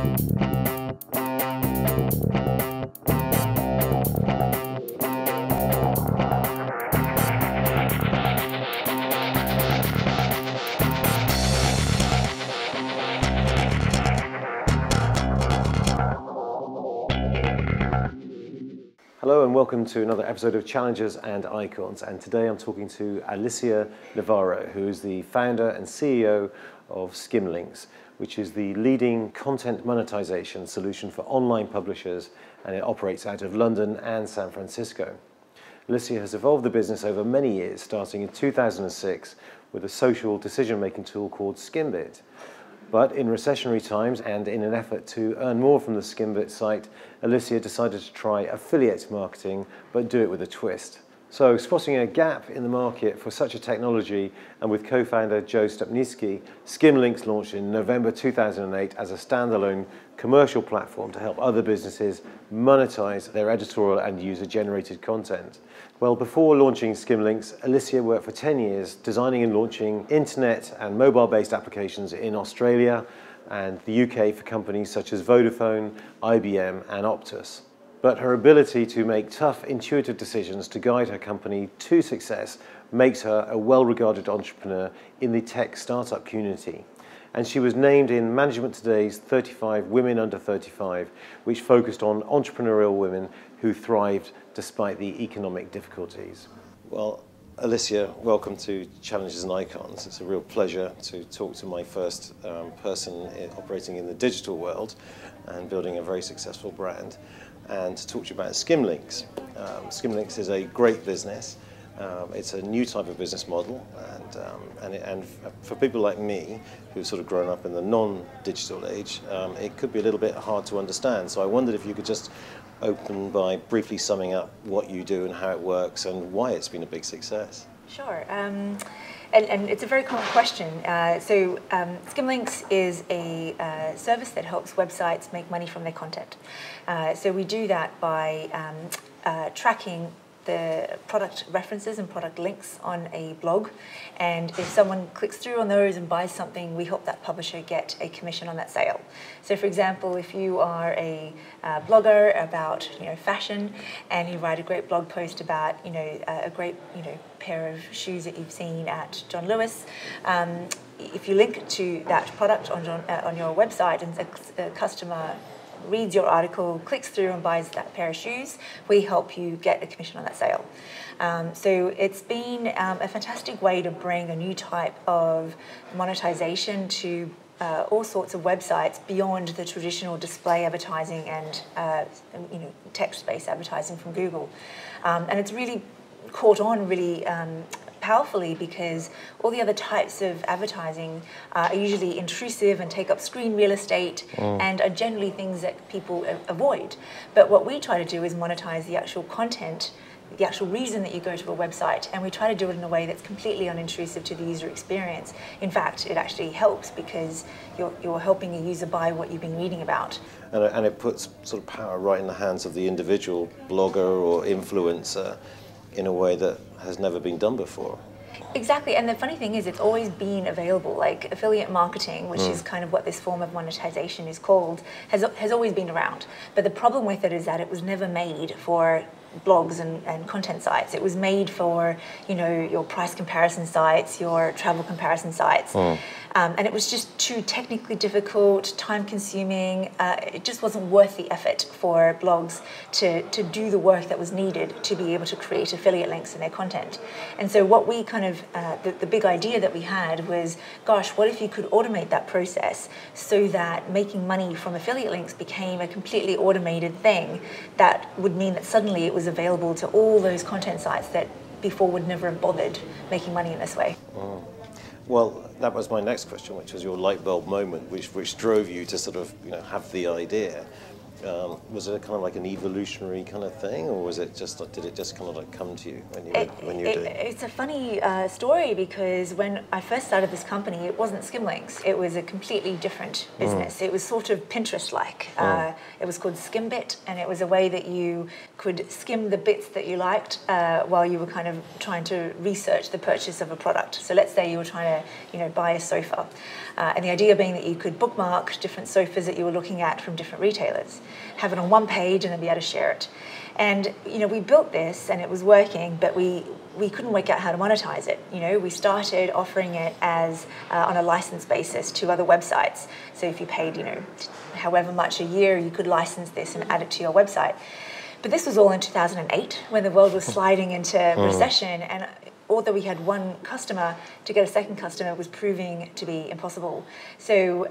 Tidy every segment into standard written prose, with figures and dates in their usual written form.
Hello and welcome to another episode of Challenges and Icons, and today I'm talking to Alicia Navarro, who is the founder and CEO of Skimlinks, which is the leading content monetization solution for online publishers, and it operates out of London and San Francisco. Alicia has evolved the business over many years, starting in 2006 with a social decision-making tool called Skimbit. But in recessionary times and in an effort to earn more from the Skimbit site, Alicia decided to try affiliate marketing, but do it with a twist. So, spotting a gap in the market for such a technology, and with co-founder Joe Stupnitsky, Skimlinks launched in November 2008 as a standalone commercial platform to help other businesses monetize their editorial and user-generated content. Well, before launching Skimlinks, Alicia worked for 10 years designing and launching internet and mobile-based applications in Australia and the UK for companies such as Vodafone, IBM and Optus. But her ability to make tough, intuitive decisions to guide her company to success makes her a well-regarded entrepreneur in the tech startup community. And she was named in Management Today's 35 Women Under 35, which focused on entrepreneurial women who thrived despite the economic difficulties. Well, Alicia, welcome to Challenges and Icons. It's a real pleasure to talk to my first person operating in the digital world and building a very successful brand, and to talk to you about Skimlinks. Skimlinks is a great business. It's a new type of business model, and for people like me who've sort of grown up in the non-digital age, it could be a little bit hard to understand. So I wondered if you could just open by briefly summing up what you do and how it works and why it's been a big success. Sure, and it's a very common question. Skimlinks is a service that helps websites make money from their content. So we do that by tracking the product references and product links on a blog, and if someone clicks through on those and buys something, we help that publisher get a commission on that sale. So for example, if you are a blogger about fashion and you write a great blog post about a great pair of shoes that you've seen at John Lewis, if you link to that product on your website and a customer reads your article, clicks through and buys that pair of shoes, we help you get a commission on that sale. So it's been a fantastic way to bring a new type of monetization to all sorts of websites beyond the traditional display advertising and text-based advertising from Google. And it's really caught on really powerfully, because all the other types of advertising are usually intrusive and take up screen real estate and are generally things that people avoid. But what we try to do is monetize the actual content, the actual reason that you go to a website, and we try to do it in a way that's completely unintrusive to the user experience. In fact, it actually helps because you're helping a user buy what you've been reading about. And it puts sort of power right in the hands of the individual blogger or influencer in a way that has never been done before. Exactly, and the funny thing is it's always been available. Like affiliate marketing, which is kind of what this form of monetization is called, has always been around. But the problem with it is that it was never made for blogs and content sites. It was made for your price comparison sites, your travel comparison sites, and it was just too technically difficult, time consuming. It just wasn't worth the effort for blogs to do the work that was needed to be able to create affiliate links in their content. And so what we kind of the big idea that we had was, gosh, what if you could automate that process so that making money from affiliate links became a completely automated thing that would mean that suddenly it was available to all those content sites that before would never have bothered making money in this way. Well, that was my next question, which was your light bulb moment, which drove you to sort of have the idea. Was it kind of like an evolutionary kind of thing, or was it just, did it just kind of like come to you when you were doing it? It's a funny story, because when I first started this company, it wasn't Skimlinks. It was a completely different business. It was sort of Pinterest-like. It was called Skimbit, and it was a way that you could skim the bits that you liked while you were kind of trying to research the purchase of a product. So let's say you were trying to, buy a sofa, and the idea being that you could bookmark different sofas that you were looking at from different retailers, have it on one page, and then be able to share it. And we built this, and it was working, but we couldn't work out how to monetize it. We started offering it as on a license basis to other websites. So if you paid, however much a year, you could license this and add it to your website. But this was all in 2008, when the world was sliding into recession, and although we had one customer, to get a second customer was proving to be impossible. So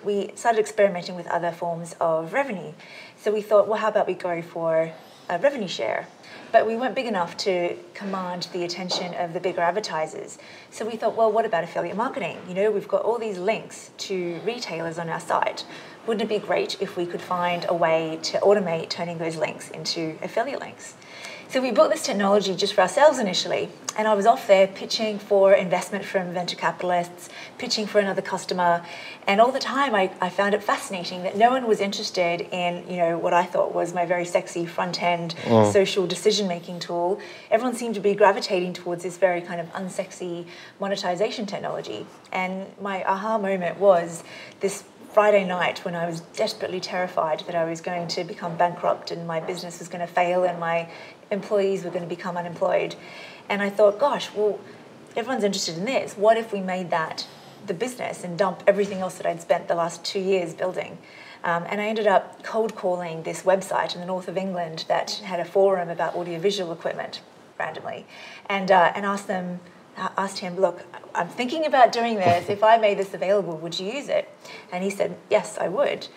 we started experimenting with other forms of revenue. So we thought, well, how about we go for a revenue share? But we weren't big enough to command the attention of the bigger advertisers. So we thought, well, what about affiliate marketing? We've got all these links to retailers on our site. Wouldn't it be great if we could find a way to automate turning those links into affiliate links? So we built this technology just for ourselves initially, and I was off there pitching for investment from venture capitalists, pitching for another customer, and all the time I found it fascinating that no one was interested in what I thought was my very sexy front-end social decision-making tool. Everyone seemed to be gravitating towards this very kind of unsexy monetization technology. And my aha moment was this Friday night, when I was desperately terrified that I was going to become bankrupt and my business was going to fail and my employees were going to become unemployed. And I thought, gosh, well, everyone's interested in this. What if we made that the business and dump everything else that I'd spent the last 2 years building? And I ended up cold calling this website in the north of England that had a forum about audiovisual equipment randomly, and asked him, look, I'm thinking about doing this. If I made this available, would you use it? And he said, yes, I would.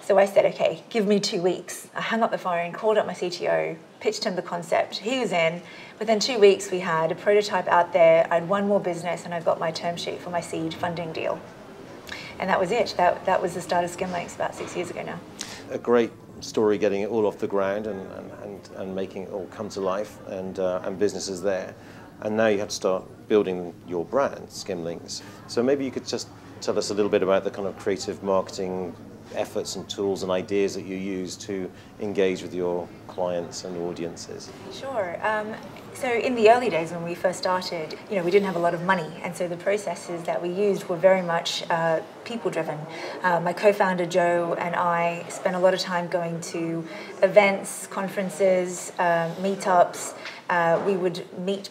So I said, okay, give me 2 weeks. I hung up the phone, called up my CTO, pitched him the concept. He was in. Within 2 weeks, we had a prototype out there. I had one more business, and I got my term sheet for my seed funding deal. And that was it. That was the start of Skimlinks about 6 years ago now. A great story, getting it all off the ground and making it all come to life, and businesses there. And now you have to start building your brand, Skimlinks. So maybe you could just tell us a little bit about the kind of creative marketing efforts and tools and ideas that you use to engage with your clients and audiences. Sure. So in the early days when we first started, we didn't have a lot of money, and so the processes that we used were very much people-driven. My co-founder Joe and I spent a lot of time going to events, conferences, meetups. We would meet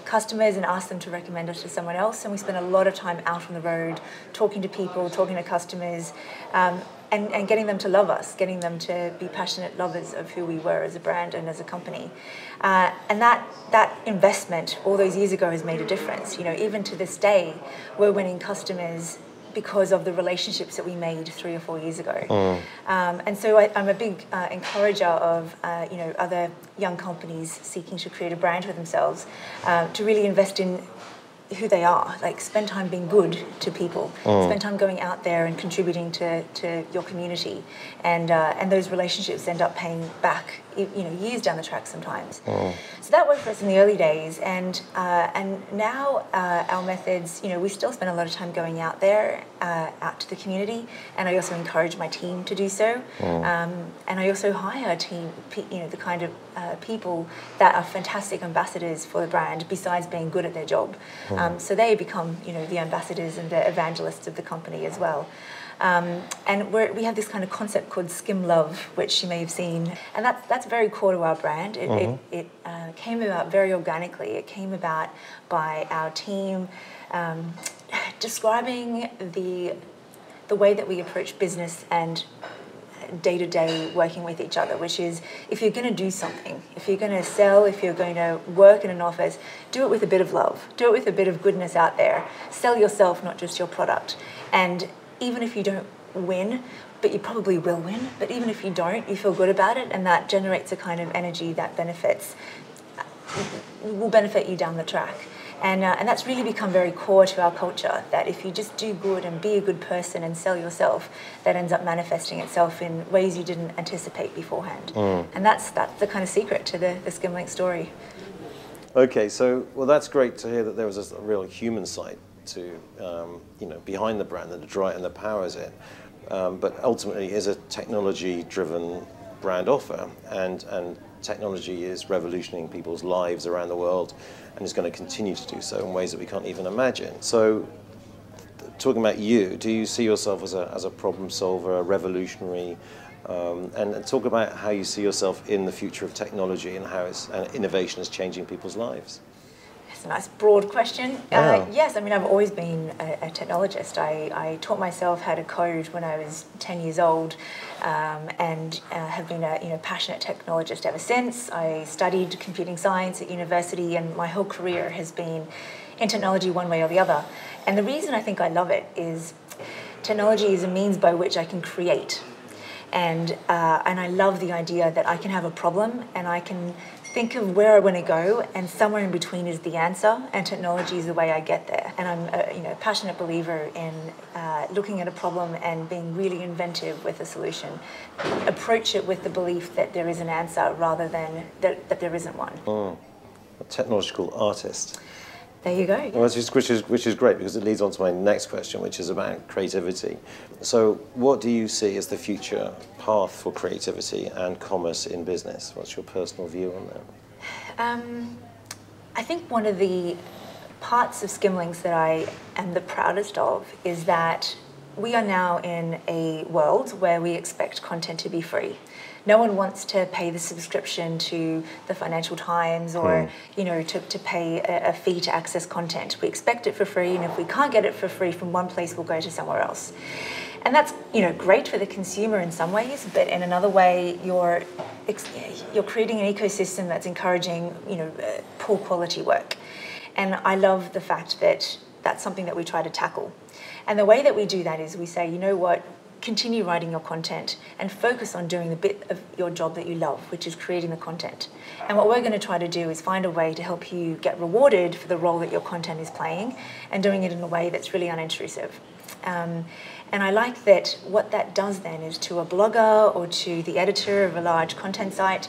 customers and ask them to recommend us to someone else, and we spent a lot of time out on the road talking to people, talking to customers, and getting them to love us, getting them to be passionate lovers of who we were as a brand and as a company. And that investment all those years ago has made a difference. Even to this day, we're winning customers because of the relationships that we made 3 or 4 years ago. And so I'm a big encourager of other young companies seeking to create a brand for themselves, to really invest in who they are. Like, spend time being good to people, spend time going out there and contributing to your community, and those relationships end up paying back years down the track sometimes. So that worked for us in the early days, and now our methods, we still spend a lot of time going out there, out to the community, and I also encourage my team to do so. And I also hire a team, the kind of people that are fantastic ambassadors for the brand, besides being good at their job. So they become, the ambassadors and the evangelists of the company as well. And we have this kind of concept called Skim Love, which you may have seen, and that's very core to our brand. It came about very organically. It came about by our team describing the way that we approach business and day-to-day working with each other, which is, if you're going to do something, if you're going to sell, if you're going to work in an office, do it with a bit of love, do it with a bit of goodness out there. Sell yourself, not just your product. And even if you don't win, but you probably will win, but even if you don't, you feel good about it, and that generates a kind of energy that will benefit you down the track. And that's really become very core to our culture, that if you just do good and be a good person and sell yourself, that ends up manifesting itself in ways you didn't anticipate beforehand. And that's the kind of secret to the Skimlinks story. Okay, so, well, that's great to hear that there was a real human side to, behind the brand and the powers it. But ultimately is a technology-driven brand offer, and technology is revolutionizing people's lives around the world and is going to continue to do so in ways that we can't even imagine. So talking about you, do you see yourself as a problem solver, a revolutionary, and talk about how you see yourself in the future of technology and how innovation is changing people's lives? It's a nice broad question. Yes, I mean, I've always been a technologist. I taught myself how to code when I was 10 years old, and have been a passionate technologist ever since. I studied computing science at university, and my whole career has been in technology one way or the other. And the reason I think I love it is technology is a means by which I can create. And I love the idea that I can have a problem and I can think of where I want to go, and somewhere in between is the answer, and technology is the way I get there. And I'm a passionate believer in looking at a problem and being really inventive with a solution. Approach it with the belief that there is an answer rather than that there isn't one. A technological artist. There you go. Well, which is great, because it leads on to my next question, which is about creativity. So what do you see as the future path for creativity and commerce in business? What's your personal view on that? I think one of the parts of Skimlinks that I am the proudest of is that we are now in a world where we expect content to be free. No one wants to pay the subscription to the Financial Times or to pay a fee to access content. We expect it for free, and if we can't get it for free from one place, we'll go to somewhere else. And that's great for the consumer in some ways, but in another way, you're creating an ecosystem that's encouraging poor quality work. And I love the fact that that's something that we try to tackle. And the way that we do that is we say, you know what? Continue writing your content and focus on doing the bit of your job that you love, which is creating the content. And what we're going to try to do is find a way to help you get rewarded for the role that your content is playing, and doing it in a way that's really unintrusive. And I like that what that does then is to a blogger or to the editor of a large content site,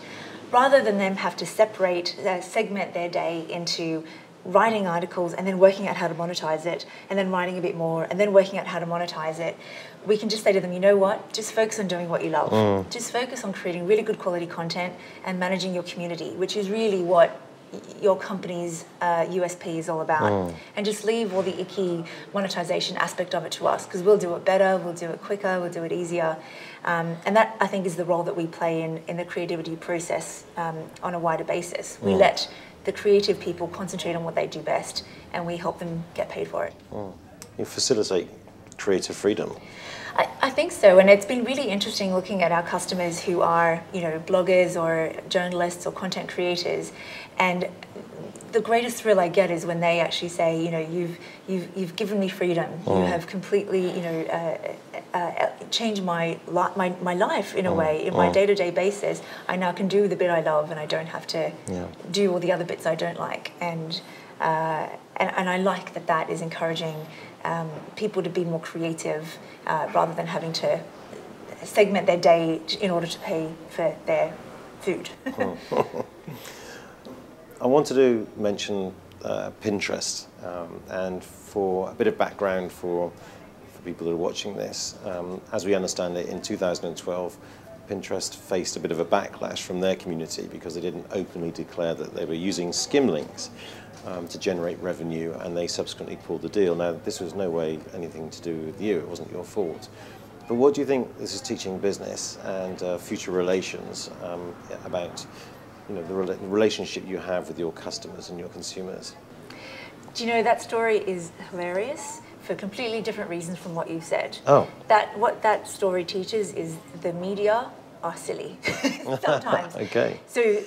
rather than them have to segment their day into writing articles and then working out how to monetize it, and then writing a bit more and then working out how to monetize it, we can just say to them, you know what, just focus on doing what you love. Just focus on creating really good quality content and managing your community, which is really what your company's USP is all about. And just leave all the icky monetization aspect of it to us, because we'll do it better, we'll do it quicker, we'll do it easier. And that, I think, is the role that we play in the creativity process on a wider basis. We let the creative people concentrate on what they do best, and we help them get paid for it. You facilitate creative freedom. I think so, and it's been really interesting looking at our customers who are, bloggers or journalists or content creators, and the greatest thrill I get is when they actually say, you've given me freedom. You have completely, changed my life in a way, in my day-to-day basis. I now can do the bit I love, and I don't have to do all the other bits I don't like. And I like that is encouraging people to be more creative, rather than having to segment their day in order to pay for their food. I wanted to mention Pinterest, and for a bit of background for people that are watching this, as we understand it, in 2012, Pinterest faced a bit of a backlash from their community because they didn't openly declare that they were using Skimlinks to generate revenue, and they subsequently pulled the deal. Now, this was no way anything to do with you, it wasn't your fault. But what do you think this is teaching business and future relations about the relationship you have with your customers and your consumers? Do you know, that story is hilarious for completely different reasons from what you've said. What that story teaches is the media are silly sometimes. Okay. So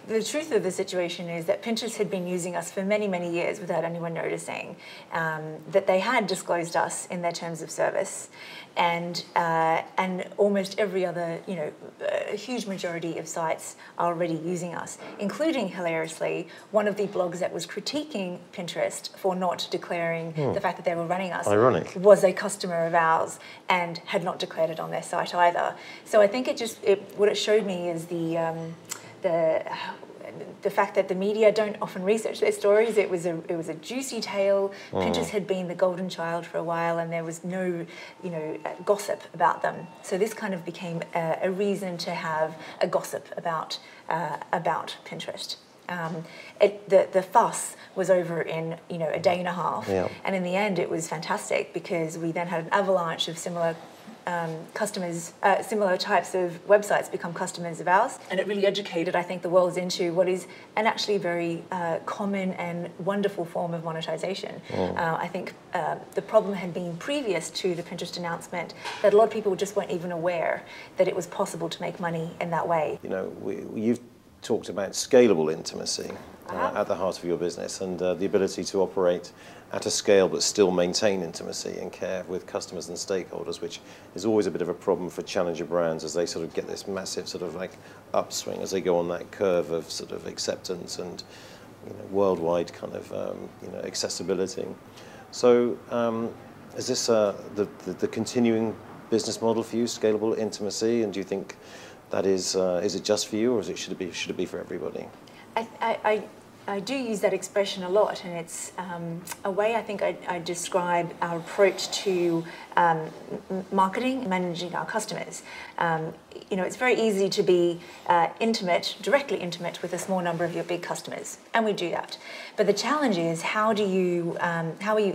the truth of the situation is that Pinterest had been using us for many, many years without anyone noticing, that they had disclosed us in their terms of service, and almost every other, a huge majority of sites are already using us, including, hilariously, one of the blogs that was critiquing Pinterest for not declaring the fact that they were running us. Ironic. Was a customer of ours and had not declared it on their site either. So I think what it showed me is the fact that the media don't often research their stories. It was a juicy tale. Pinterest had been the golden child for a while, and there was no, gossip about them. So this kind of became a reason to have a gossip about Pinterest. The fuss was over in a day and a half, and in the end it was fantastic because we then had an avalanche of similar customers, similar types of websites become customers of ours, and it really educated, I think, the world into what is an actually very common and wonderful form of monetization. I think the problem had been previous to the Pinterest announcement that a lot of people just weren't even aware that it was possible to make money in that way. You've talked about scalable intimacy at the heart of your business, and the ability to operate at a scale but still maintain intimacy and care with customers and stakeholders, which is always a bit of a problem for challenger brands as they sort of get this massive sort of like upswing as they go on that curve of sort of acceptance and worldwide kind of accessibility. So is this the continuing business model for you, scalable intimacy, and do you think that is it just for you, or should it be for everybody? I do use that expression a lot, and it's a way I think I describe our approach to marketing and managing our customers. It's very easy to be directly intimate with a small number of your big customers, and we do that. But the challenge is how are you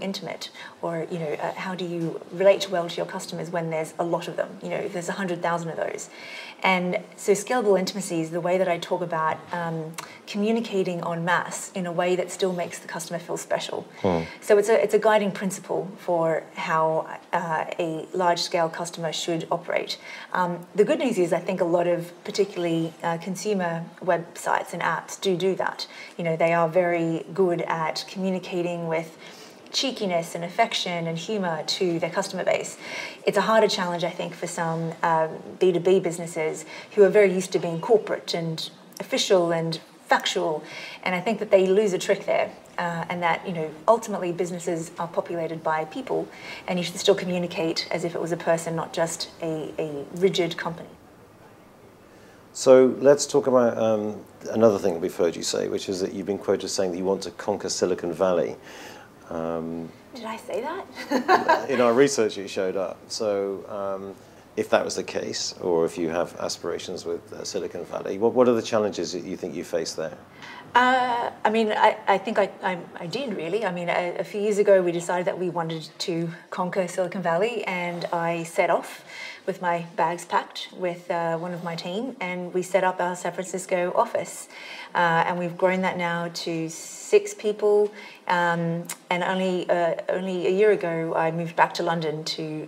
intimate, or how do you relate well to your customers when there's a lot of them? If there's 100,000 of those. And so scalable intimacy is the way that I talk about communicating en masse in a way that still makes the customer feel special. So it's a guiding principle for how a large-scale customer should operate. The good news is I think a lot of particularly consumer websites and apps do that. They are very good at communicating with cheekiness and affection and humour to their customer base. It's a harder challenge, I think, for some B2B businesses who are very used to being corporate and official and factual, and I think that they lose a trick there, and that ultimately businesses are populated by people, and you should still communicate as if it was a person, not just a rigid company. So let's talk about another thing that we've heard you say, which is that you've been quoted as saying that you want to conquer Silicon Valley. Did I say that? In our research it showed up. So if that was the case, or if you have aspirations with Silicon Valley, what are the challenges that you think you face there? I think I did, really. A few years ago we decided that we wanted to conquer Silicon Valley, and I set off with my bags packed with one of my team, and we set up our San Francisco office. And we've grown that now to 6 people, and only a year ago I moved back to London to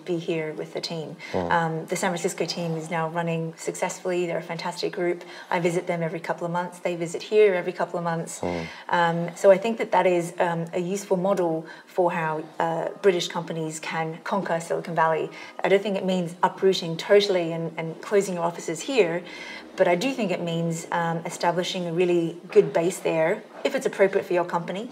be here with the team. The San Francisco team is now running successfully. They're a fantastic group. I visit them every couple of months. They visit here every couple of months. So I think that is a useful model for how British companies can conquer Silicon Valley. I don't think it means uprooting totally and closing your offices here, but I do think it means establishing a really good base there, if it's appropriate for your company,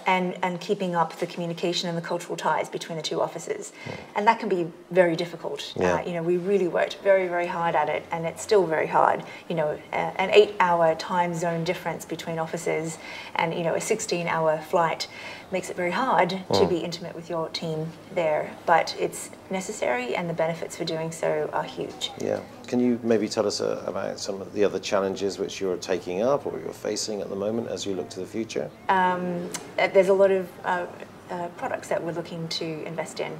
and keeping up the communication and the cultural ties between the 2 offices. And that can be very difficult. We really worked very, very hard at it, and it's still very hard. An 8-hour time zone difference between offices and a 16-hour flight makes it very hard to be intimate with your team there, but it's necessary, and the benefits for doing so are huge. Yeah. Can you maybe tell us about some of the other challenges which you're taking up or you're facing at the moment as you look to the future? There's a lot of products that we're looking to invest in.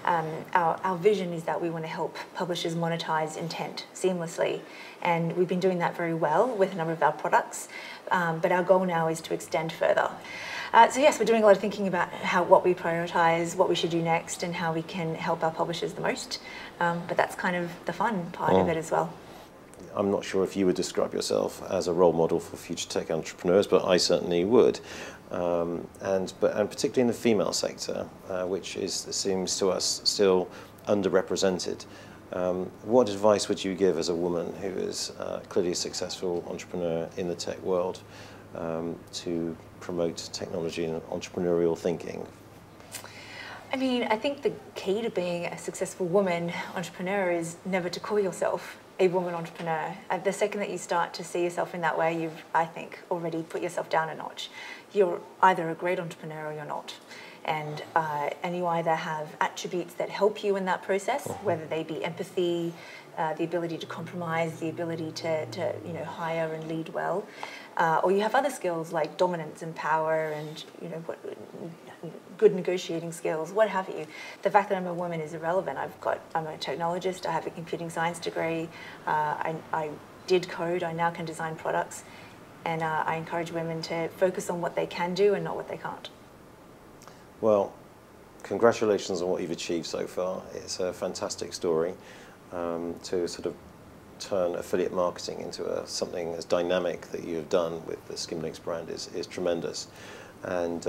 Our vision is that we want to help publishers monetize intent seamlessly, and we've been doing that very well with a number of our products, but our goal now is to extend further. So yes, we're doing a lot of thinking about what we prioritize, what we should do next, and how we can help our publishers the most. But that's kind of the fun part of it as well. I'm not sure if you would describe yourself as a role model for future tech entrepreneurs, but I certainly would. And particularly in the female sector, which seems to us still underrepresented. What advice would you give as a woman who is clearly a successful entrepreneur in the tech world to promote technology and entrepreneurial thinking? I mean, I think the key to being a successful woman entrepreneur is never to call yourself a woman entrepreneur. The second that you start to see yourself in that way, you've, I think, already put yourself down a notch. You're either a great entrepreneur or you're not. And you either have attributes that help you in that process, whether they be empathy, the ability to compromise, the ability to hire and lead well, or you have other skills like dominance and power and good negotiating skills, what have you. The fact that I'm a woman is irrelevant. I'm a technologist. I have a computing science degree. I did code. I now can design products, and I encourage women to focus on what they can do and not what they can't. Well, congratulations on what you've achieved so far. It's a fantastic story. To sort of turn affiliate marketing into something as dynamic that you have done with the Skimlinks brand is tremendous. And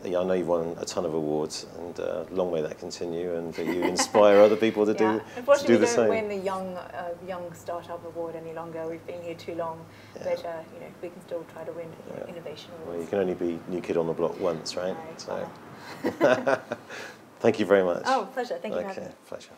yeah, I know you've won a ton of awards, and long may that continue, and you inspire other people to do the same. Unfortunately, we don't win the young startup award any longer. We've been here too long, but we can still try to win innovation awards. Well, you can only be new kid on the block once, right? Right. So, thank you very much. Oh, pleasure. Thank you for having me. Pleasure.